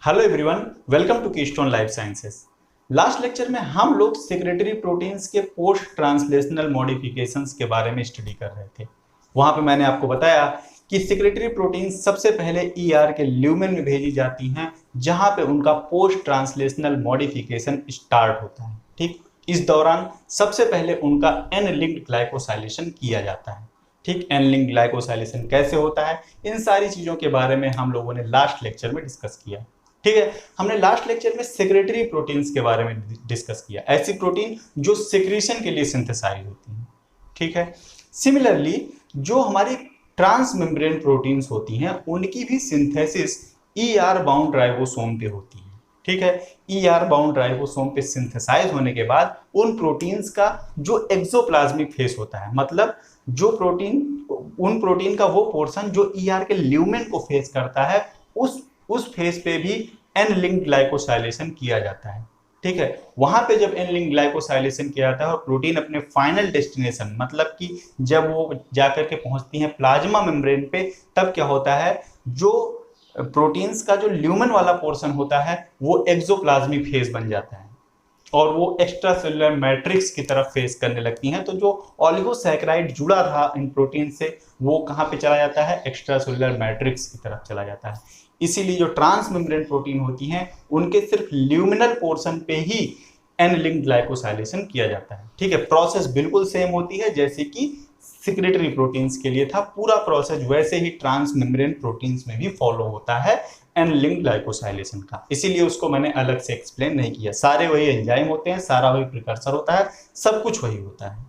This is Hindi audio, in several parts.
Hello everyone, welcome to Keystone life sciences. Last lecture में हम लोग सेक्रेटरी प्रोटीन्स के पोस्ट ट्रांसलेशनल मॉडिफिकेशंस के बारे में स्टडी कर रहे थे। वहां पे मैंने आपको बताया कि सेक्रेटरी प्रोटीन्स सबसे पहले ईआर के ल्यूमेन में भेजी जाती हैं, जहां पे उनका पोस्ट ट्रांसलेशनल मॉडिफिकेशन स्टार्ट होता है। ठीक, इस दौरान सबसे पहले उनका एन लिंक्ड ग्लाइकोसाइलेशन किया जाता है। ठीक, एन लिंक्ड ग्लाइकोसाइलेशन कैसे होता है, इन सारी चीजों के बारे में हम लोगों ने लास्ट लेक्चर में डिस्कस किया। ठीक है, हमने लास्ट लेक्चर में सेक्रेटरी प्रोटीन्स के बारे में डिस्कस किया, ऐसी प्रोटीन जो सेक्रीशन के लिए सिंथेसाइज होती हैं। ठीक है, सिमिलरली जो हमारी ट्रांस मेम्ब्रेन प्रोटीन्स होती हैं उनकी भी सिंथेसिस ईआर बाउंड राइबोसोम पे होती है। ठीक है, ईआर बाउंड राइबोसोम पे सिंथेसाइज होने के बाद उन प्रोटीन्स का जो एक्सोप्लाज्मिक फेस होता है, मतलब जो प्रोटीन उन प्रोटीन का वो पोर्शन जो ईआर के ल्यूमेन को फेस करता है, उस फेज पे भी एन लिंक्ड ग्लाइकोसाइलेशन किया जाता है। ठीक है, वहां पे जब एन लिंक्ड ग्लाइकोसाइलेशन किया जाता है और प्रोटीन अपने फाइनल डेस्टिनेशन, मतलब कि जब वो जाकर के पहुंचती हैं प्लाज्मा मेम्ब्रेन पे, तब क्या होता है, जो प्रोटीन्स का जो ल्यूमेन वाला पोर्शन होता है वो एक्सोप्लाज्मिक फेज बन जाता है और वो एक्स्ट्रा सेलुलर मैट्रिक्स की तरफ फेस करने लगती हैं। तो जो ऑलिगोसैकेराइड जुड़ा था इन प्रोटीन से, वो कहाँ पे चला जाता है, एक्स्ट्रा सेलुलर मैट्रिक्स की तरफ चला जाता है। इसीलिए जो ट्रांस मेम्ब्रेन प्रोटीन होती हैं उनके सिर्फ ल्यूमिनल पोर्शन पे ही एन लिंक्ड ग्लाइकोसाइलेशन किया जाता है। ठीक है, प्रोसेस बिल्कुल सेम होती है जैसे कि सेक्रेटरी प्रोटीन्स के लिए था, पूरा प्रोसेस वैसे ही ट्रांस मेम्ब्रेन प्रोटीन्स में भी फॉलो होता है एन लिंक्ड ग्लाइकोसाइलेशन का। इसीलिए उसको मैंने अलग से एक्सप्लेन नहीं किया। सारे वही एंजाइम होते हैं, सारा वही प्रिकर्सर होता है, सब कुछ वही होता है।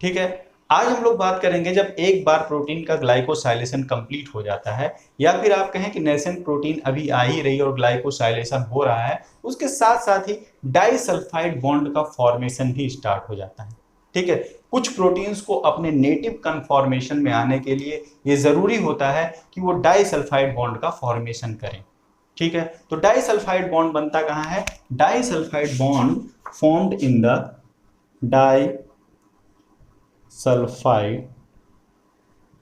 ठीक है, आज हम लोग बात करेंगे जब एक बार प्रोटीन का ग्लाइकोसाइलेशन कंप्लीट हो जाता है, या फिर आप कहें कि नेसेंट प्रोटीन अभी आ ही रही और ग्लाइकोसाइलेशन हो रहा है, उसके साथ साथ ही डाइसल्फाइड बॉन्ड का फॉर्मेशन भी स्टार्ट हो जाता है। ठीक है, कुछ प्रोटीन्स को अपने नेटिव कन्फॉर्मेशन में आने के लिए ये जरूरी होता है कि वो डाइसल्फाइड बॉन्ड का फॉर्मेशन करें। ठीक है, तो डाइसल्फाइड बॉन्ड बनता कहाँ है, disulphide bond formed in the disulphide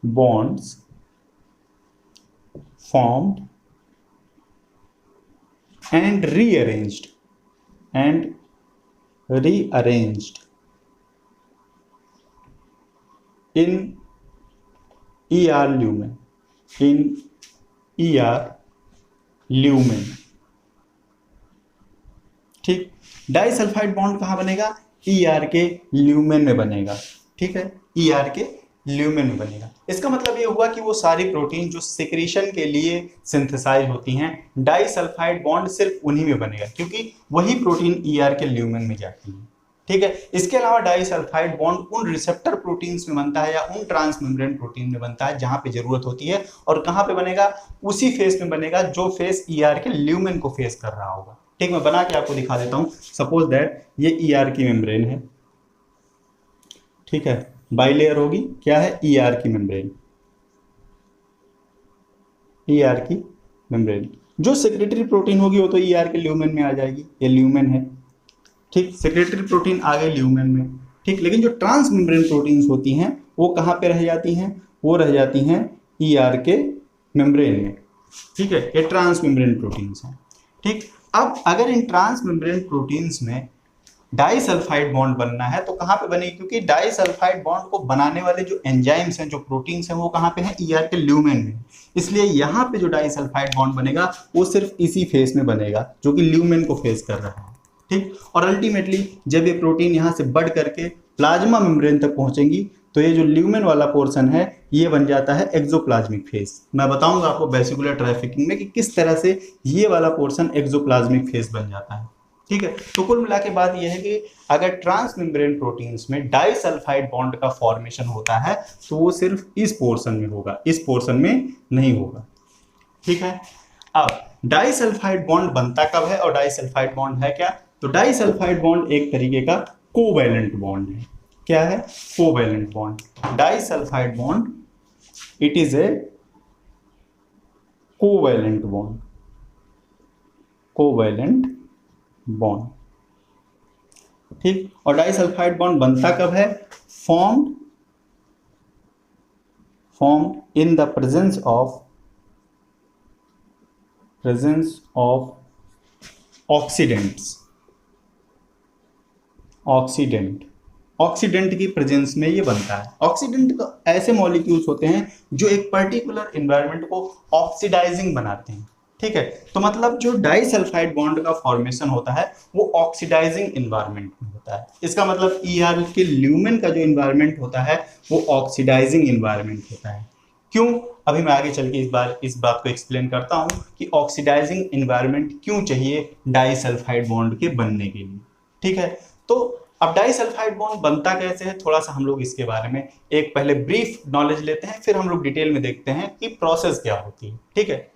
bonds formed and rearranged in ER lumen ठीक, डाइसल्फाइड बॉन्ड कहाँ बनेगा, ER के ल्यूमेन में बनेगा। ठीक है, ER के ल्यूमेन में बनेगा। इसका मतलब ये हुआ कि वो सारी प्रोटीन जो सिक्रीशन के लिए सिंथेसाइज होती हैं, डाइसल्फाइड बॉन्ड सिर्फ उन्हीं में बनेगा, क्योंकि वही प्रोटीन ER के ल्यूमेन में जाती है। ठीक है, इसके अलावा डाइसल्फाइड बॉन्ड उन रिसेप्टर प्रोटीन्स में बनता है या उन ट्रांस मेम्ब्रेन प्रोटीन में बनता है जहां पे जरूरत होती है, और कहां पे बनेगा, उसी फेस में बनेगा जो फेस ER के ल्यूमेन को फेस कर रहा होगा। ठीक, मैं बना के आपको दिखा देता हूं। सपोज दैट ये ER की मेम्ब्रेन है। ठीक है, बाइलेयर होगी, क्या है, ER की मेम्ब्रेन, ER की मेम्ब्रेन। जो सेक्रेटरी प्रोटीन होगी वो तो ER के ल्यूमेन में आ जाएगी, ये ल्यूमेन है। ठीक, सेक्रेटरी प्रोटीन आ गए ल्यूमेन में। ठीक, लेकिन जो ट्रांस मेम्ब्रेन प्रोटीन्स होती हैं वो कहाँ पे रह जाती हैं, वो रह जाती हैं ER के मेम्ब्रेन में। ठीक है, ये ट्रांस मेम्ब्रेन प्रोटीन्स हैं। ठीक, अब अगर इन ट्रांस मेम्ब्रेन प्रोटीन्स में डाइसल्फाइड बॉन्ड बनना है तो कहाँ पे बनेगी, क्योंकि डाइसल्फाइड बॉन्ड को बनाने वाले जो एंजाइम्स हैं, जो प्रोटीन्स हैं, वो कहाँ पे हैं, ER के ल्यूमेन में। इसलिए यहाँ पे जो डाइसल्फाइड बॉन्ड बनेगा वो सिर्फ इसी फेस में बनेगा जो कि ल्यूमेन को फेस कर रहा है। ठीक, और अल्टीमेटली जब ये प्रोटीन यहाँ से बढ़ करके प्लाज्मा मेम्ब्रेन तक पहुंचेंगी तो ये जो ल्यूमेन वाला पोर्शन है ये बन जाता है एक्सोप्लाज्मिक फेस। मैं बताऊंगा आपको वेसिकुलर ट्रैफिकिंग में कि किस तरह से ये वाला पोर्शन एक्सोप्लाज्मिक फेस बन जाता है। ठीक है, तो कुल मिला के बात यह है कि अगर ट्रांस मेम्ब्रेन प्रोटीन्स में डाइसल्फाइड बॉन्ड का फॉर्मेशन होता है तो वो सिर्फ इस पोर्शन में होगा, इस पोर्शन में नहीं होगा। ठीक है, अब डाइसल्फाइड बॉन्ड बनता कब है और डाइसल्फाइड बॉन्ड है क्या, तो डाइसल्फाइड बॉन्ड एक तरीके का कोवैलेंट बॉन्ड है। क्या है, covalent bond. Disulphide bond it is a covalent bond, covalent bond. ठीक, और डाइसल्फाइड बॉन्ड बनता कब है, formed in the presence of presence of oxidants, oxidant की प्रेजेंस में ये बनता है। ऑक्सीडेंट ऐसे मॉलिक्यूल्स होते हैं जो एक पर्टिकुलर एनवायरनमेंट को ऑक्सीडाइजिंग बनाते हैं। ठीक है, तो मतलब जो डाइसल्फाइड बॉन्ड का फॉर्मेशन होता है वो ऑक्सीडाइजिंग एनवायरनमेंट में होता है। इसका मतलब ER के ल्यूमेन का जो एनवायरनमेंट होता है वो ऑक्सीडाइजिंग एनवायरनमेंट होता है। क्यों? अभी मैं आगे चल के इस बात को एक्सप्लेन करता हूं कि ऑक्सीडाइजिंग एनवायरनमेंट क्यों चाहिए डाइसल्फाइड बॉन्ड के बनने के लिए। ठीक है, तो अब डाइसल्फाइड बॉन्ड बनता कैसे है, थोड़ा सा हम लोग इसके बारे में एक पहले ब्रीफ नॉलेज लेते हैं, फिर हम लोग डिटेल में देखते हैं कि प्रोसेस क्या होती है। ठीक है,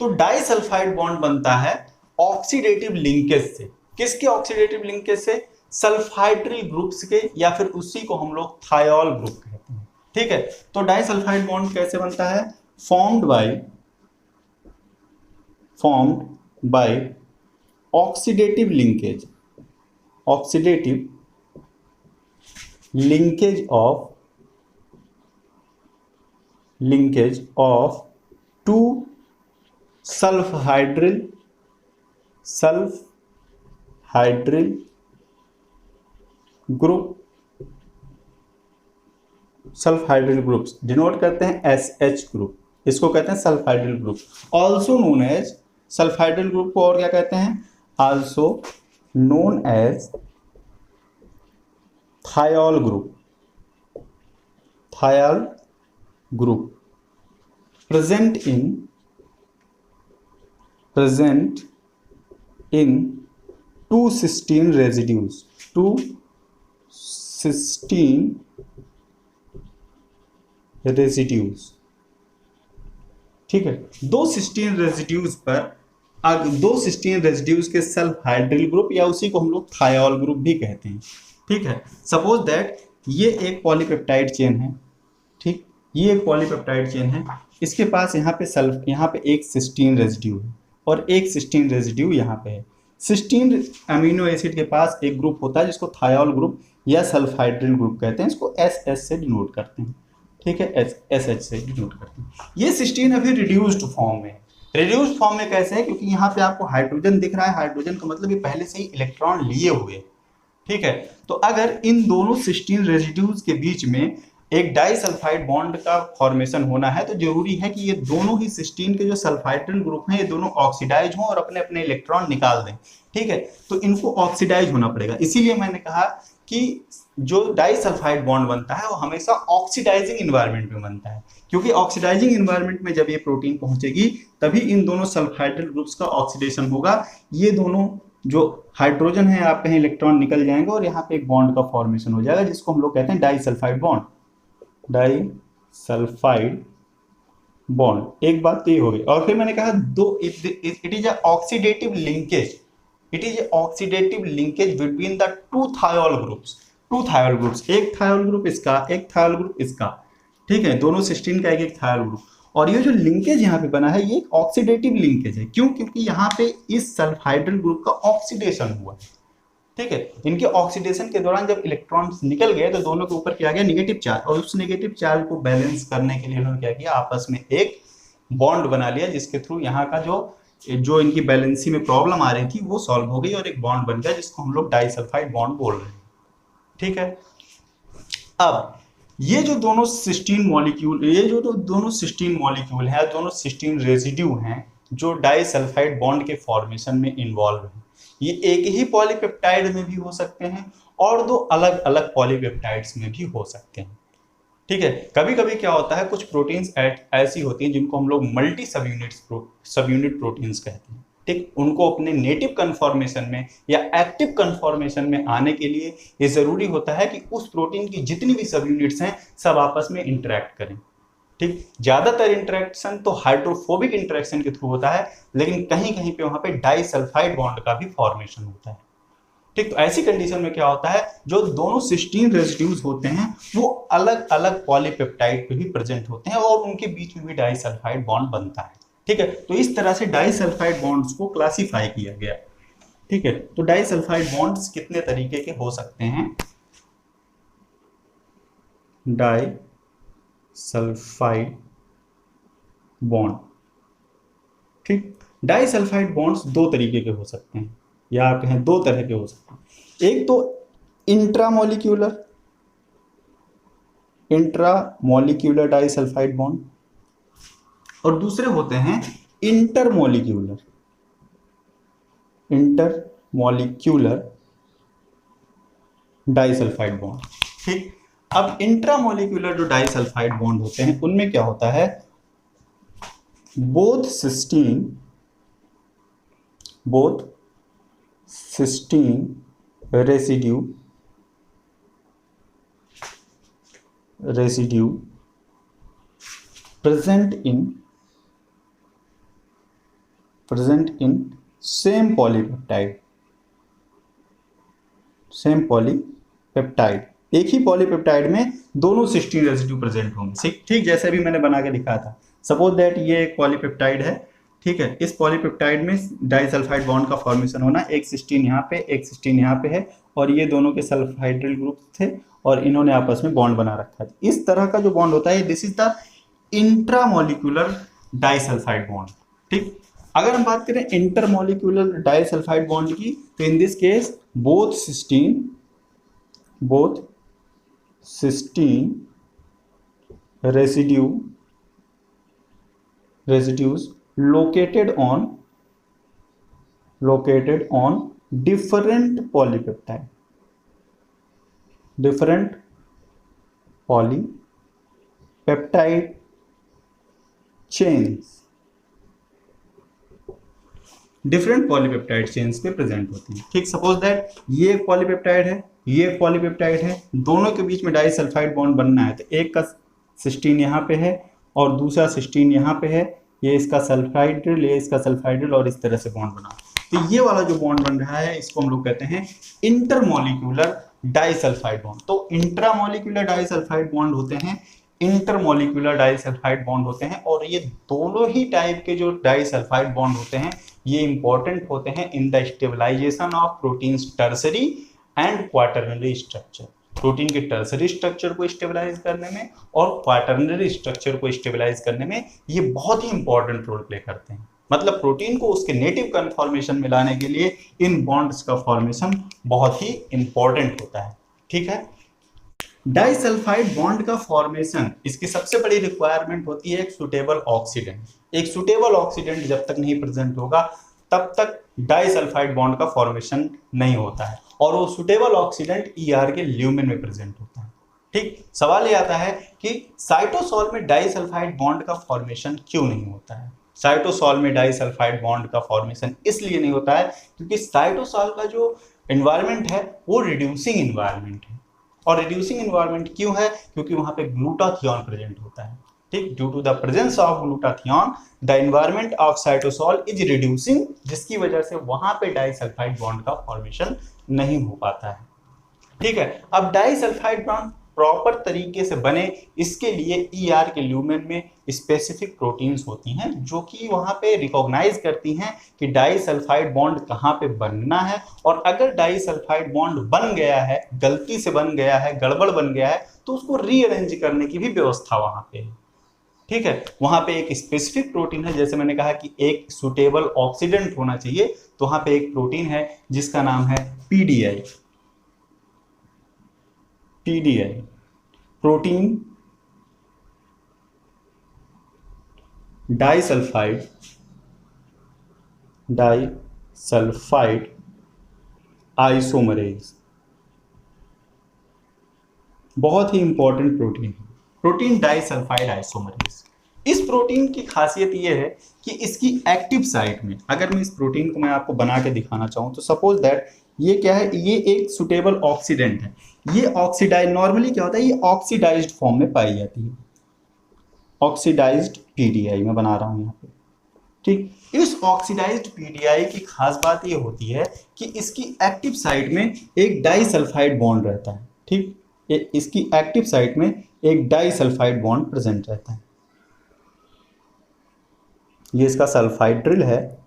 तो डाइसल्फाइड बॉन्ड बनता है ऑक्सीडेटिव लिंकेज से। किसके ऑक्सीडेटिव लिंकेज से? सल्फाइड्रिल ग्रुप्स के, या फिर उसी को हम लोग थायोल ग्रुप कहते हैं। ठीक है, तो डाइसल्फाइड बॉन्ड कैसे बनता है? Formed by oxidative linkage, oxidative linkage of two sulfhydryl groups denote करते हैं SH ग्रुप, इसको कहते हैं sulfhydryl group. Also known as sulfhydryl group को और क्या कहते हैं? Also known as thiol group present in two cysteine residues, ठीक है, दो सिस्टीन रेजिड्यूज के सल्फाइड्रिल ग्रुप, या उसी को हम लोग थायोल ग्रुप भी कहते हैं। ठीक है, सपोज दैट ये एक पॉलीपेप्टाइड चेन है। ठीक, ये एक पॉलीपेप्टाइड चेन है, इसके पास यहाँ पे एक सिस्टीन रेजिड्यू है और एक सिस्टीन रेजिड्यू यहाँ पे है। सिस्टीन अमीनो एसिड के पास एक ग्रुप होता है जिसको थायोल ग्रुप या सल्फाइड्रिल ग्रुप कहते हैं, इसको SS से डिनोट करते हैं। ठीक है, SH से डिनोट करते हैं। ये सिस्टीन अभी रिड्यूस्ड फॉर्म में है। रिड्यूस्ड फॉर्म में कैसे है? क्योंकि यहाँ पे आपको हाइड्रोजन दिख रहा है, हाइड्रोजन का मतलब ये पहले से ही इलेक्ट्रॉन लिए हुए। ठीक है, तो अगर इन दोनों सिस्टीन रेजिड्यूज के बीच में एक डाइसल्फाइड बॉन्ड का फॉर्मेशन होना है तो जरूरी है कि ये दोनों ही सिस्टीन के जो सल्फाइड्रिल ग्रुप हैं ये दोनों ऑक्सीडाइज हों और अपने अपने इलेक्ट्रॉन निकाल दें। ठीक है, तो इनको ऑक्सीडाइज होना पड़ेगा। इसीलिए मैंने कहा कि जो डाइसल्फाइड बॉन्ड बनता है वो हमेशा ऑक्सीडाइजिंग एनवायरनमेंट में बनता है, क्योंकि ऑक्सीडाइजिंग एनवायरनमेंट में जब ये प्रोटीन पहुंचेगी तभी इन दोनों सल्फाइड्रिल ग्रुप्स का ऑक्सीडेशन होगा। ये दोनों जो हाइड्रोजन है आप कहीं इलेक्ट्रॉन निकल जाएंगे और यहाँ पे एक बॉन्ड का फॉर्मेशन हो जाएगा जिसको हम लोग कहते हैं डाइसल्फाइड बॉन्ड। डाइसल्फाइड बॉन्ड, एक बात तो ये हो गई। और फिर मैंने कहा दो it is oxidative linkage, between the two thiol groups, एक थायोल ग्रुप इसका, एक थायोल ग्रुप इसका। ठीक है, दोनों सिस्टीन का एक थायोल ग्रुप, और ये जो लिंकेज यहाँ पे बना है ये एक ऑक्सीडेटिव लिंकेज है। क्यों? क्योंकि यहाँ पे इस सल्फाइड्रिल ग्रुप का ऑक्सीडेशन हुआ है। ठीक है, इनके ऑक्सीडेशन के दौरान जब इलेक्ट्रॉन्स निकल गए तो दोनों के ऊपर क्या गया? नेगेटिव चार्ज, और उस नेगेटिव चार्ज को बैलेंस करने के लिए उन्होंने क्या किया? आपस में एक बॉन्ड बना लिया जिसके थ्रू यहाँ का जो इनकी बैलेंसी में प्रॉब्लम आ रही थी वो सॉल्व हो गई और एक बॉन्ड बन गया जिसको हम लोग डाइसल्फाइड बॉन्ड बोल रहे हैं। ठीक है, अब ये जो दोनों सिस्टीन मॉलिक्यूल है, दोनों सिस्टीन रेजिड्यू हैं जो डाइसल्फाइड बॉन्ड के फॉर्मेशन में इन्वॉल्व हैं। ये एक ही पॉलीपेप्टाइड में भी हो सकते हैं और दो अलग अलग पॉलीपेप्टाइड्स में भी हो सकते हैं। ठीक है, कभी कभी क्या होता है, कुछ प्रोटीन्स ऐसी होती हैं जिनको हम लोग मल्टी सब यूनिट प्रोटीन्स कहते हैं। ठीक, उनको अपने नेटिव कन्फॉर्मेशन में या एक्टिव कन्फॉर्मेशन में आने के लिए ये जरूरी होता है कि उस प्रोटीन की जितनी भी सब यूनिट्स हैं सब आपस में इंटरेक्ट करें। ठीक, ज्यादातर इंटरेक्शन तो हाइड्रोफोबिक इंटरेक्शन के थ्रू होता है, लेकिन कहीं कहीं पे वहां पे डाइसल्फाइड बॉन्ड का भी फॉर्मेशन होता है। ठीक, तो ऐसी कंडीशन में क्या होता है, जो दोनों सिस्टीन रेजिड्यूज होते हैं वो अलग अलग पॉलीपेप्टाइड पे भी प्रेजेंट होते हैं और उनके बीच में भी डाइसल्फाइड बॉन्ड बनता है। ठीक है, तो इस तरह से डाइसल्फाइड बॉन्ड्स को क्लासिफाई किया गया। ठीक है, तो डाइसल्फाइड बॉन्ड्स कितने तरीके के हो सकते हैं? डाइसल्फाइड बॉन्ड, ठीक, डाइसल्फाइड बॉन्ड्स दो तरीके के हो सकते हैं, या आप कहें दो तरह के हो सकते हैं। एक तो इंट्रामोलिक्यूलर डाइसल्फाइड बॉन्ड, और दूसरे होते हैं इंटरमोलिक्यूलर डाइसल्फाइड बॉन्ड। ठीक, अब इंट्रामोलिक्यूलर जो डाइसल्फाइड बॉन्ड होते हैं उनमें क्या होता है, both cysteine residue present in same polypeptide, एक ही पॉलीपेप्टाइड में दोनों सिस्टीन रेसिड्यू प्रेजेंट होंगे। ठीक जैसे अभी मैंने बना के दिखाया था। सपोज दैट ये एक पॉलीपेप्टाइड है, ठीक है, इस पॉलीपेप्टाइड में डाइसल्फाइड बॉन्ड का फॉर्मेशन होना, एक सिस्टीन यहाँ पे, एक सिस्टीन यहाँ पे है, और ये दोनों के सल्फाइड्रिल ग्रुप थे और इन्होंने आपस में बॉन्ड बना रखा है। इस तरह का जो बॉन्ड होता है, this is the intramolecular disulphide bond. ठीक, अगर हम बात करें इंटरमोलिक्यूलर डाइसल्फाइड बॉन्ड की, तो in this case both cysteine residues located on different polypeptide chains पे प्रेजेंट होती है। ठीक, सपोज दैट ये एक पॉलीपेप्टाइड है, ये एक पॉलीपेप्टाइड है, दोनों के बीच में डाइसल्फाइड बॉन्ड बनना है, तो एक का सिस्टीन यहाँ पे है और दूसरा सिस्टीन यहाँ पे है, ये इसका सल्फाइड्रिल, ये इसका सल्फाइड्रिल, और इस तरह से बॉन्ड बना। तो ये वाला जो बॉन्ड बन रहा है इसको हम लोग कहते हैं इंटरमोलिक्यूलर डाइसल्फाइड बॉन्ड। तो इंट्रामोलिक्यूलर डाइसल्फाइड बॉन्ड होते हैं, इंटरमोलिक्यूलर डाइसल्फाइड बॉन्ड होते हैं, और ये दोनों ही टाइप के जो डाइसल्फाइड बॉन्ड होते हैं ये इंपॉर्टेंट होते हैं in the stabilization of proteins tertiary and quaternary structure. Protein के टर्सरी स्ट्रक्चर को स्टेबलाइज करने में और क्वाटरनरी स्ट्रक्चर को स्टेबलाइज करने में ये बहुत ही इंपॉर्टेंट रोल प्ले करते हैं। मतलब प्रोटीन को उसके नेटिव कन्फॉर्मेशन में लाने के लिए इन बॉन्ड्स का फॉर्मेशन बहुत ही इंपॉर्टेंट होता है। ठीक है, डाइसल्फाइड बॉन्ड का फॉर्मेशन, इसकी सबसे बड़ी रिक्वायरमेंट होती है एक सुटेबल ऑक्सीडेंट। एक सुटेबल ऑक्सीडेंट जब तक नहीं प्रेजेंट होगा तब तक डाइसल्फाइड बॉन्ड का फॉर्मेशन नहीं होता है, और वो सुटेबल ऑक्सीडेंट ईआर के ल्यूमेन में प्रेजेंट होता है। ठीक, सवाल ये आता है कि साइटोसॉल में डाइसल्फाइड बॉन्ड का फॉर्मेशन क्यों नहीं होता है। साइटोसॉल में डाइसल्फाइड बॉन्ड का फॉर्मेशन इसलिए नहीं होता है क्योंकि साइटोसॉल का जो एनवायरनमेंट है वो रिड्यूसिंग एनवायरनमेंट है। और रिड्यूसिंग एनवायरनमेंट क्यों है, क्योंकि वहां पे ग्लूटाथियोन प्रेजेंट होता है। ठीक, due to the presence of glutathione the environment of cytosol is reducing, जिसकी वजह से वहां पे डाइसल्फाइड बॉन्ड का फॉर्मेशन नहीं हो पाता है। ठीक है, अब डाइसल्फाइड बॉन्ड प्रॉपर तरीके से बने इसके लिए ईआर के ल्यूमेन में स्पेसिफिक प्रोटीन्स होती हैं जो कि वहां पे रिकॉग्नाइज करती हैं कि डाइसल्फाइड बॉन्ड कहाँ पे बनना है, और अगर डाइसल्फाइड बॉन्ड बन गया है, गलती से बन गया है, गड़बड़ बन गया है, तो उसको रीअरेंज करने की भी व्यवस्था वहां पे है। ठीक है, वहां पे एक स्पेसिफिक प्रोटीन है, जैसे मैंने कहा कि एक सुटेबल ऑक्सीडेंट होना चाहिए, तो वहां पे एक प्रोटीन है जिसका नाम है पीडीआई। प्रोटीन डाइसल्फाइड आइसोमरेज, बहुत ही इंपॉर्टेंट प्रोटीन है प्रोटीन डाइसल्फाइड आइसोमरेज। इस प्रोटीन की खासियत यह है कि इसकी एक्टिव साइट में, अगर मैं इस प्रोटीन को मैं आपको बना के दिखाना चाहूँ तो सपोज दैट ये क्या है, ये एक सुटेबल ऑक्सीडेंट है। ये ऑक्सीडाइज, नॉर्मली क्या होता है, ये ऑक्सीडाइज्ड फॉर्म में पाई जाती है, ऑक्सीडाइज्ड पीडीआई में बना रहा हूँ यहाँ पे। ठीक, इस ऑक्सीडाइज्ड पीडीआई की खास बात ये होती है कि इसकी एक्टिव साइट में एक डाइसल्फाइड बॉन्ड रहता है। ठीक, इसकी एक्टिव साइट में एक डाइसल्फाइड बॉन्ड प्रेजेंट रहता है। ये इसका सल्फाइड्रिल है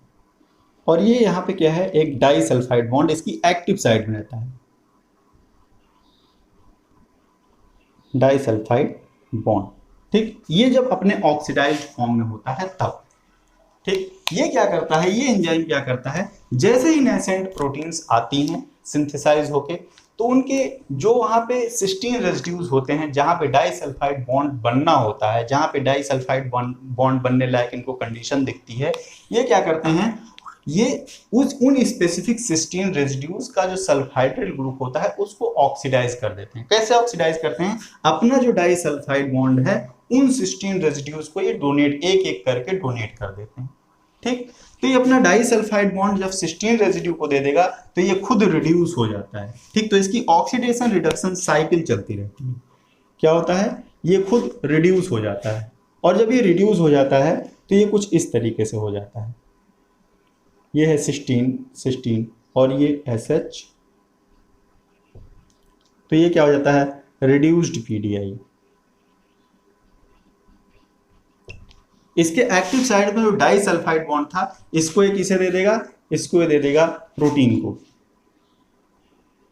और ये यहाँ पे क्या है, एक डाइसल्फाइड बॉन्ड इसकी एक्टिव साइड में रहता है, डाइसल्फाइड बॉन्ड। ठीक, ये जब अपने ऑक्सीडाइज्ड फॉर्म में होता है तब। ठीक, ये क्या करता है, ये एंजाइम क्या करता है, जैसे ही नेसेंट प्रोटीन्स आती हैं सिंथेसाइज होके, तो उनके जो वहाँ पे सिस्टीन रेजिड्यूज होते हैं, जहाँ पे डाइसल्फाइड बॉन्ड बनना होता है, जहाँ पे डाइसल्फाइड बॉन्ड बनने लायक इनको कंडीशन दिखती है, ये क्या करते हैं, ये उन स्पेसिफिक सिस्टीन रेजिड्यूज का जो सल्फाइड्रिल ग्रुप होता है उसको ऑक्सीडाइज कर देते हैं। कैसे ऑक्सीडाइज करते हैं, अपना जो डाइसल्फाइड बॉन्ड है उन सिस्टीन रेजिड्यूज को ये डोनेट एक एक करके डोनेट कर देते हैं। ठीक, तो ये अपना डाइसल्फाइड बॉन्ड जब सिस्टीन रेजिड्यू को दे देगा तो ये खुद रिड्यूस हो जाता है। ठीक, तो इसकी ऑक्सीडेशन रिडक्शन साइकिल चलती रहती है। क्या होता है, ये खुद रिड्यूस हो जाता है, और जब ये रिड्यूस हो जाता है तो ये कुछ इस तरीके से हो जाता है, ये है सिस्टीन और ये SH, तो ये क्या हो जाता है, रिड्यूस्ड PDI। इसके एक्टिव साइड में जो डाइसल्फाइड बॉन्ड था, इसको ये किसे दे देगा, इसको ये दे देगा प्रोटीन को,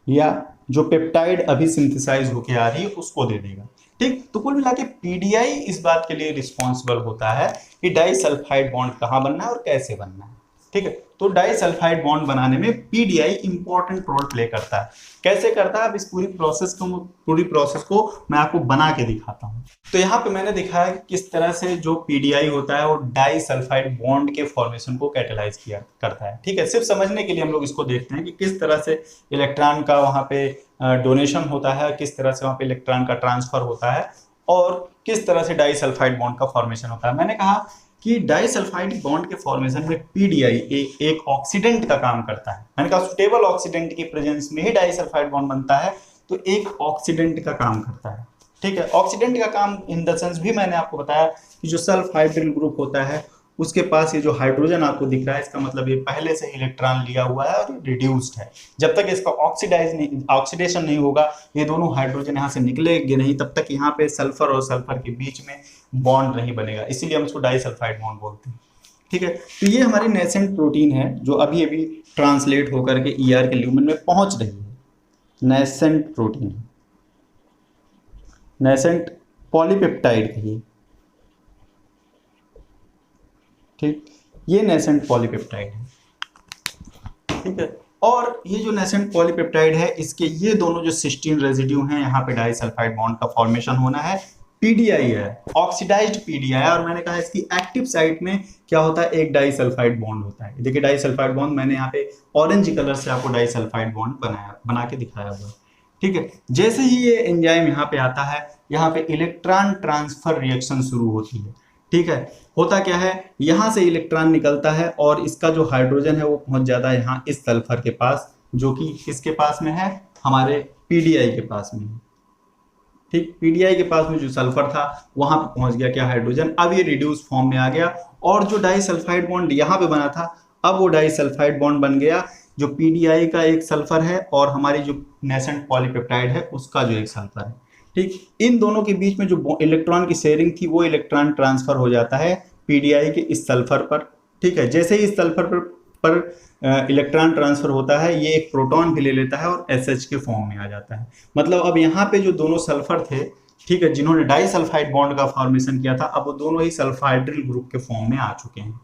या जो पेप्टाइड अभी सिंथेसाइज होके आ रही है उसको दे देगा। ठीक, तो कुल मिला के PDI इस बात के लिए रिस्पॉन्सिबल होता है कि डाइसल्फाइड बॉन्ड कहाँ बनना है और कैसे बनना है। ठीक है, तो डाइसल्फाइड बॉन्ड बनाने में PDI इंपॉर्टेंट रोल प्ले करता है। कैसे करता है, अब इस पूरी प्रोसेस को मैं आपको बना के दिखाता हूँ। तो यहाँ पे मैंने दिखाया कि किस तरह से जो PDI होता है वो डाइसल्फाइड बॉन्ड के फॉर्मेशन को कैटेलाइज करता है। ठीक है, सिर्फ समझने के लिए हम लोग इसको देखते हैं कि किस तरह से इलेक्ट्रॉन का वहाँ पे डोनेशन होता है, किस तरह से वहाँ पे इलेक्ट्रॉन का ट्रांसफर होता है, और किस तरह से डाइसल्फाइड बॉन्ड का फॉर्मेशन होता है। मैंने कहा कि डाइसल्फाइड बॉन्ड के फॉर्मेशन में PDI एक ऑक्सीडेंट का काम करता है। मैंने कहा सुटेबल ऑक्सीडेंट की प्रेजेंस में ही डाइसल्फाइड बॉन्ड बनता है, तो एक ऑक्सीडेंट का काम करता है। ठीक है, ऑक्सीडेंट का काम इन द सेंस भी मैंने आपको बताया कि जो सल्फाइड्रिल ग्रुप होता है उसके पास ये जो हाइड्रोजन आपको दिख रहा है, इसका मतलब ये पहले से इलेक्ट्रॉन लिया हुआ है और रिड्यूस्ड है। जब तक इसका ऑक्सीडेशन नहीं होगा, ये दोनों हाइड्रोजन यहाँ से निकलेंगे नहीं, तब तक यहाँ पे सल्फर और सल्फर के बीच में बॉन्ड नहीं बनेगा, इसीलिए हम इसको डाइसल्फाइड बॉन्ड बोलते हैं। ठीक है, तो ये हमारी नेसेंट प्रोटीन है जो अभी अभी ट्रांसलेट होकर के ER के ल्यूमेन में पहुंच रही है। नेसेंट प्रोटीन, नेसेंट पॉलीपेप्टाइड कहिए। ठीक, ये नेसेंट पॉलीपेप्टाइड है। ठीक है, और ये जो नेसेंट पॉलीपेप्टाइड है, इसके ये दोनों जो सिस्टीन रेजिड्यू हैं, यहाँ पे डाइसल्फाइड बॉन्ड का फॉर्मेशन होना है, PDI है, ऑक्सीडाइज्ड PDI है। और मैंने कहा इसकी एक्टिव साइट में क्या होता है, एक डाइसल्फाइड बॉन्ड होता है। देखिए डाइसल्फाइड बॉन्ड मैंने यहाँ पे ऑरेंज कलर से आपको डाइसल्फाइड बॉन्ड बना के दिखाया हुआ है। ठीक है, जैसे ही ये एंजाइम यहाँ पे आता है, यहाँ पे इलेक्ट्रॉन ट्रांसफर रिएक्शन शुरू होती है। ठीक है, होता क्या है, यहाँ से इलेक्ट्रॉन निकलता है और इसका जो हाइड्रोजन है वो पहुंच जाता है यहाँ इस सल्फर के पास, जो कि किसके पास में है, हमारे PDI के पास में है। ठीक, PDI के पास में जो सल्फर था वहां पे पहुंच गया क्या, हाइड्रोजन। अब ये रिड्यूस फॉर्म में आ गया, और जो डाइसल्फाइड बॉन्ड यहाँ पे बना था, अब वो डाइसल्फाइड बॉन्ड बन गया, जो PDI का एक सल्फर है और हमारी जो नेसेंट पॉलीपेप्टाइड है उसका जो एक सल्फर है। ठीक, इन दोनों के बीच में जो इलेक्ट्रॉन की शेयरिंग थी वो इलेक्ट्रॉन ट्रांसफर हो जाता है PDI के इस सल्फर पर। ठीक है, जैसे ही इस सल्फर पर इलेक्ट्रॉन ट्रांसफर होता है, ये एक प्रोटॉन भी ले लेता है और SH के फॉर्म में आ जाता है। मतलब अब यहाँ पे जो दोनों सल्फर थे, ठीक है, जिन्होंने डाइसल्फाइड बॉन्ड का फॉर्मेशन किया था, अब वो दोनों ही सल्फाइड्रिल ग्रुप के फॉर्म में आ चुके हैं।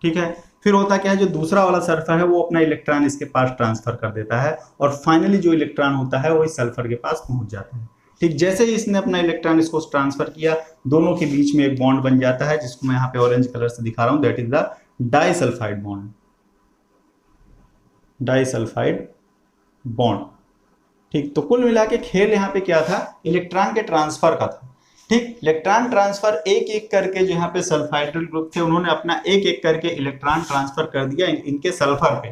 ठीक है, फिर होता क्या है, जो दूसरा वाला सल्फर है वो अपना इलेक्ट्रॉन इसके पास ट्रांसफर कर देता है, और फाइनली जो इलेक्ट्रॉन होता है वो इस सल्फर के पास पहुंच जाता है। ठीक, जैसे ही इसने अपना इलेक्ट्रॉन इसको ट्रांसफर किया, दोनों के बीच में एक बॉन्ड बन जाता है, जिसको मैं यहाँ पे ऑरेंज कलर से दिखा रहा हूँ, that is the disulphide bond. Disulphide bond. ठीक, तो कुल मिला के खेल यहाँ पे क्या था, इलेक्ट्रॉन के ट्रांसफर का था। ठीक, इलेक्ट्रॉन ट्रांसफर एक एक करके जो यहाँ पे सल्फाइड्रिल ग्रुप थे उन्होंने अपना एक एक करके इलेक्ट्रॉन ट्रांसफर कर दिया इनके सल्फर पे।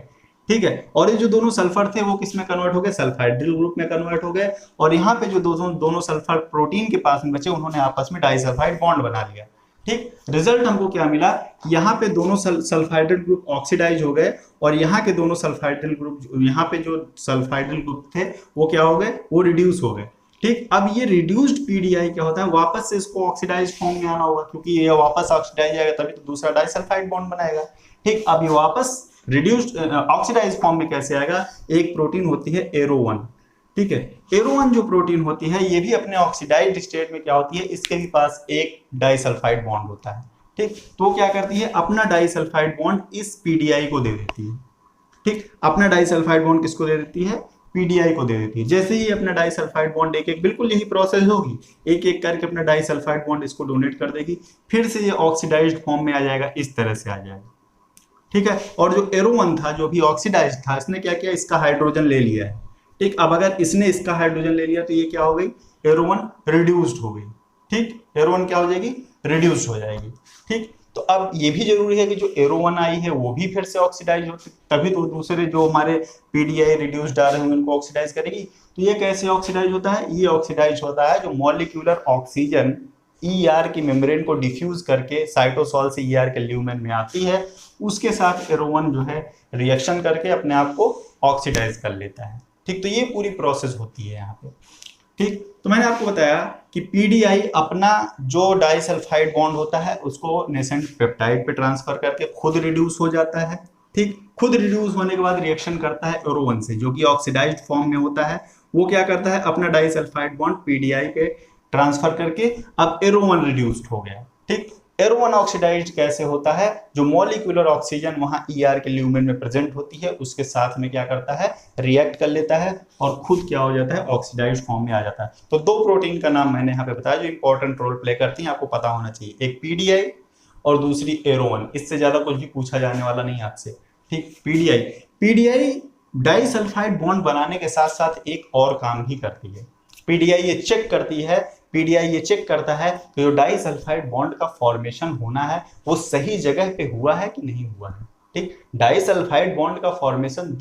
ठीक है, और ये जो दोनों सल्फर थे वो किस में कन्वर्ट हो गए, सल्फाइड्रिल ग्रुप में कन्वर्ट हो गए, और यहाँ पे जो दोनों सल्फर प्रोटीन के पास में बचे उन्होंने आपस में डाइसल्फाइड बॉन्ड बना लिया। ठीक, रिजल्ट हमको क्या मिला, यहाँ पे दोनों सल्फाइड्रिल ग्रुप ऑक्सीडाइज हो गए, और यहाँ के दोनों सल्फाइड्रिल ग्रुप, यहाँ पे जो सल्फाइड्रिल ग्रुप थे वो क्या हो गए, वो रिड्यूस हो गए। ठीक, अब ये रिड्यूस्ड PDI क्या होता है, वापस से इसको ऑक्सीडाइज फॉर्म में आना होगा, क्योंकि ये वापस ऑक्सीडाइज आएगा तभी तो दूसरा डाइसल्फाइड बॉन्ड बनाएगा। ठीक, अब ये वापस रिड्यूस्ड ऑक्सीडाइज फॉर्म में कैसे आएगा, एक प्रोटीन होती है ARO1। ठीक है, ARO1 जो प्रोटीन होती है ये भी अपने ऑक्सीडाइज्ड स्टेट में क्या होती है, इसके भी पास एक डाइसल्फाइड बॉन्ड होता है। ठीक, तो क्या करती है, अपना डाइसल्फाइड बॉन्ड इस पीडीआई को दे देती है। ठीक, अपना डाइसल्फाइड बॉन्ड किसको दे देती है, पीडीआई को दे देती है। जैसे ही अपना डाइसल्फाइड बॉन्ड एक एक, बिल्कुल यही प्रोसेस होगी, एक एक करके अपना डाइसल्फाइड बॉन्ड इसको डोनेट कर देगी, फिर से ये ऑक्सीडाइज्ड फॉर्म में आ जाएगा, इस तरह से आ जाएगा। ठीक है, और जो एरो 1 था जो भी ऑक्सीडाइज था, इसने क्या किया, इसका हाइड्रोजन ले लिया है। ठीक, अब अगर इसने इसका हाइड्रोजन ले लिया तो ये क्या हो गई, एरो 1 रिड्यूस्ड हो गई। ठीक, एरो 1 क्या हो जाएगी, रिड्यूस्ड हो जाएगी। ठीक, तो अब ये भी जरूरी है कि जो एरो 1 आई है वो भी फिर से ऑक्सीडाइज होती, तभी तो दूसरे जो हमारे पीडीआई रिड्यूस्ड आ रहे हैं उनको ऑक्सीडाइज करेगी। तो ये कैसे ऑक्सीडाइज होता है, ये ऑक्सीडाइज होता है जो मॉलिक्यूलर ऑक्सीजन ईआर की मेम्ब्रेन को डिफ्यूज करके साइटोसॉल से ईआर के ल्यूमेन में आती है, उसके साथ एरो 1 जो है रिएक्शन करके अपने आप को ऑक्सीडाइज कर लेता है। ठीक, तो ये पूरी प्रोसेस होती है यहाँ पे। ठीक, तो मैंने आपको बताया कि पीडीआई अपना जो डाइसल्फाइड बॉन्ड होता है उसको नेसेंट पेप्टाइड पे ट्रांसफर करके खुद रिड्यूस हो जाता है। ठीक, खुद रिड्यूस होने के बाद रिएक्शन करता है एरो 1 से, जो कि ऑक्सीडाइज्ड फॉर्म में होता है। वो क्या करता है, अपना डाइसल्फाइड बॉन्ड पीडीआई पे ट्रांसफर करके अब एरो 1 रिड्यूस्ड हो गया। ठीक, एरो 1 ऑक्सीडाइज्ड कैसे होता है, जो मॉलिक्यूलर ऑक्सीजन वहां ईआर के ल्यूमेन में प्रेजेंट होती है उसके साथ में क्या करता है, रिएक्ट कर लेता है और खुद क्या हो जाता है, ऑक्सीडाइज्ड फॉर्म में आ जाता है। तो दो प्रोटीन का नाम मैंने यहाँ पे बताया जो इंपॉर्टेंट रोल प्ले करती हैं, आपको पता होना चाहिए, एक पीडीआई और दूसरी एरो 1। इससे ज्यादा कुछ भी पूछा जाने वाला नहीं आपसे। ठीक, पीडीआई डाइसल्फाइड बॉन्ड बनाने के साथ साथ एक और काम भी करती है। पीडीआई ये चेक करती है, पीडीआई ये चेक करता है कि जो डाइसल्फाइड बॉन्ड का फॉर्मेशन होना है वो सही जगह पे हुआ है कि नहीं हुआ है। ठीक, डाइसल्फाइड बॉन्ड का फॉर्मेशन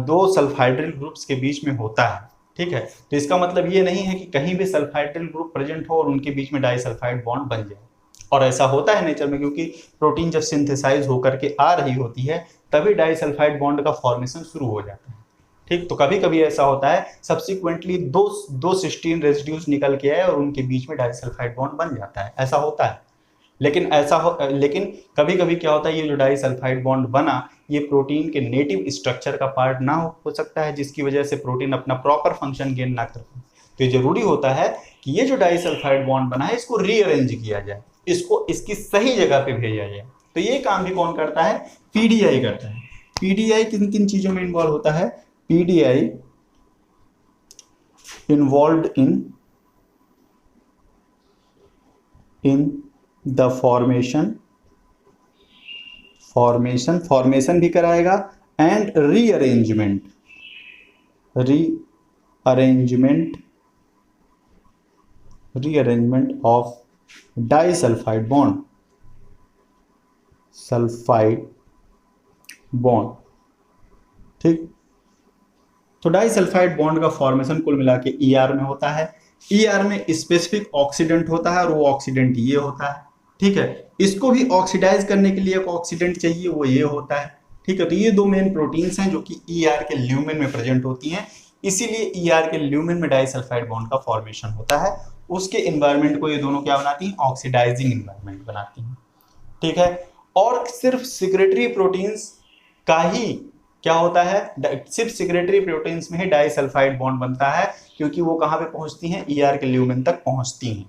दो सल्फाइड्रिल ग्रुप्स के बीच में होता है। ठीक है, तो इसका मतलब ये नहीं है कि कहीं भी सल्फाइड्रिल ग्रुप प्रेजेंट हो और उनके बीच में डाइसल्फाइड बॉन्ड बन जाए, और ऐसा होता है नेचर में, क्योंकि प्रोटीन जब सिंथेसाइज होकर के आ रही होती है तभी डाइसल्फाइड बॉन्ड का फॉर्मेशन शुरू हो जाता है। ठीक, तो कभी कभी ऐसा होता है सब्सिक्वेंटली दो सिस्टीन रेजिड्यूज निकल के आए और उनके बीच में डाइसल्फाइड बॉन्ड बन जाता है, ऐसा होता है। लेकिन कभी कभी क्या होता है, ये जो डाइसल्फाइड बॉन्ड बना ये प्रोटीन के नेटिव स्ट्रक्चर का पार्ट ना हो सकता है, जिसकी वजह से प्रोटीन अपना प्रॉपर फंक्शन गेन ना कर पाए। तो ये जरूरी होता है कि ये जो डाइसल्फाइड बॉन्ड बना है इसको रीअरेंज किया जाए, इसको इसकी सही जगह पे भेजा जाए। तो ये काम भी कौन करता है, पीडीआई करता है। पीडीआई किन किन चीजों में इन्वॉल्व होता है, PDI involved in the formation भी कराएगा and rearrangement of disulfide bond। ठीक, तो डाइसल्फाइड बॉन्ड का फॉर्मेशन कुल मिला के ईआर में होता है। ईआर में स्पेसिफिक ऑक्सीडेंट होता है और वो ऑक्सीडेंट ये होता है। ठीक है, इसको भी ऑक्सीडाइज करने के लिए एक ऑक्सीडेंट चाहिए, वो ये होता है। ठीक है, तो ये दो मेन प्रोटीन्स हैं जो कि ईआर के ल्यूमेन में प्रेजेंट होती हैं, इसीलिए ईआर के ल्यूमेन में डाइसल्फाइड बॉन्ड का फॉर्मेशन होता है। उसके इन्वायरमेंट को ये दोनों क्या बनाती हैं, ऑक्सीडाइजिंग इन्वायरमेंट बनाती हैं। ठीक है, और सिर्फ सिक्रेटरी प्रोटीन्स का ही क्या होता है, सिर्फ सिक्रेटरी प्रोटीन्स में ही डाइसल्फाइड बॉन्ड बनता है, क्योंकि वो कहाँ पे पहुंचती हैं, ईआर के ल्यूमेन तक पहुंचती हैं।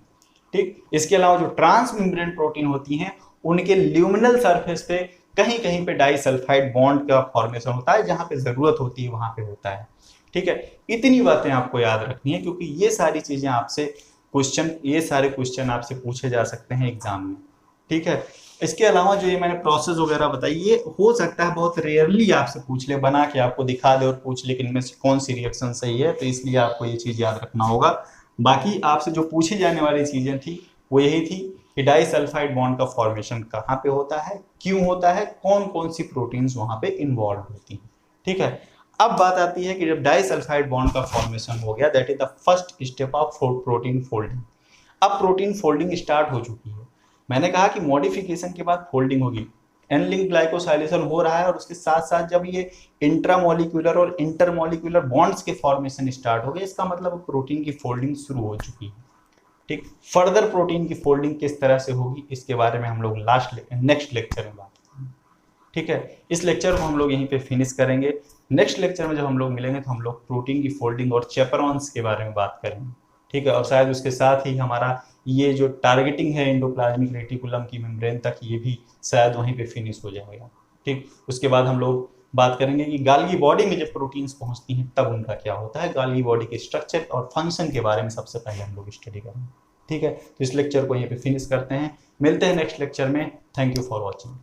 ठीक, इसके अलावा जो ट्रांस मेम्ब्रेन प्रोटीन होती हैं उनके ल्यूमिनल सरफेस पे कहीं कहीं पे डाइसल्फाइड बॉन्ड का फॉर्मेशन होता है, जहां पे जरूरत होती है वहां पे होता है। ठीक है, इतनी बातें आपको याद रखनी है, क्योंकि ये सारी चीजें आपसे ये सारे क्वेश्चन आपसे पूछे जा सकते हैं एग्जाम में। ठीक है, इसके अलावा जो ये मैंने प्रोसेस वगैरह बताई, ये हो सकता है बहुत रेयरली आपसे पूछ ले, बना के आपको दिखा दे और पूछ ले कि इनमें से कौन सी रिएक्शन सही है, तो इसलिए आपको ये चीज याद रखना होगा। बाकी आपसे जो पूछी जाने वाली चीजें थी वो यही थी कि डाइसल्फाइड बॉन्ड का फॉर्मेशन कहाँ पे होता है, क्यों होता है, कौन कौन सी प्रोटीन्स वहां पे इन्वॉल्व होती हैं। ठीक है, अब बात आती है कि जब डाइसल्फाइड बॉन्ड का फॉर्मेशन हो गया, that is the first step of protein folding. अब प्रोटीन फोल्डिंग स्टार्ट हो चुकी है। मैंने कहा कि मॉडिफिकेशन के बाद फोल्डिंग होगी, एन लिंक ग्लाइकोसाइलेशन हो रहा है, और उसके साथ साथ जब ये इंट्रामोलिकुलर और इंटरमोलिकुलर बॉन्ड्स के फॉर्मेशन स्टार्ट हो गए, इसका मतलब प्रोटीन की फोल्डिंग शुरू हो चुकी है। ठीक, फर्दर प्रोटीन की फोल्डिंग किस तरह से होगी इसके बारे में हम लोग नेक्स्ट लेक्चर में बात करेंगे। ठीक है, इस लेक्चर को हम लोग यहीं पे फिनिश करेंगे। नेक्स्ट लेक्चर में जब हम लोग मिलेंगे तो हम लोग प्रोटीन की फोल्डिंग और चैपेरॉन्स के बारे में बात करेंगे। ठीक है, और शायद उसके साथ ही हमारा ये जो टारगेटिंग है एंडोप्लाज्मिक रेटिकुलम की मेम्ब्रेन तक, ये भी शायद वहीं पे फिनिश हो जाएगा। ठीक, उसके बाद हम लोग बात करेंगे कि गाल्गी बॉडी में जब प्रोटीन्स पहुंचती हैं तब उनका क्या होता है, गाल्गी बॉडी के स्ट्रक्चर और फंक्शन के बारे में सबसे पहले हम लोग स्टडी करेंगे। ठीक है, तो इस लेक्चर को यहीं पे फिनिश करते हैं, मिलते हैं नेक्स्ट लेक्चर में। Thank you for watching.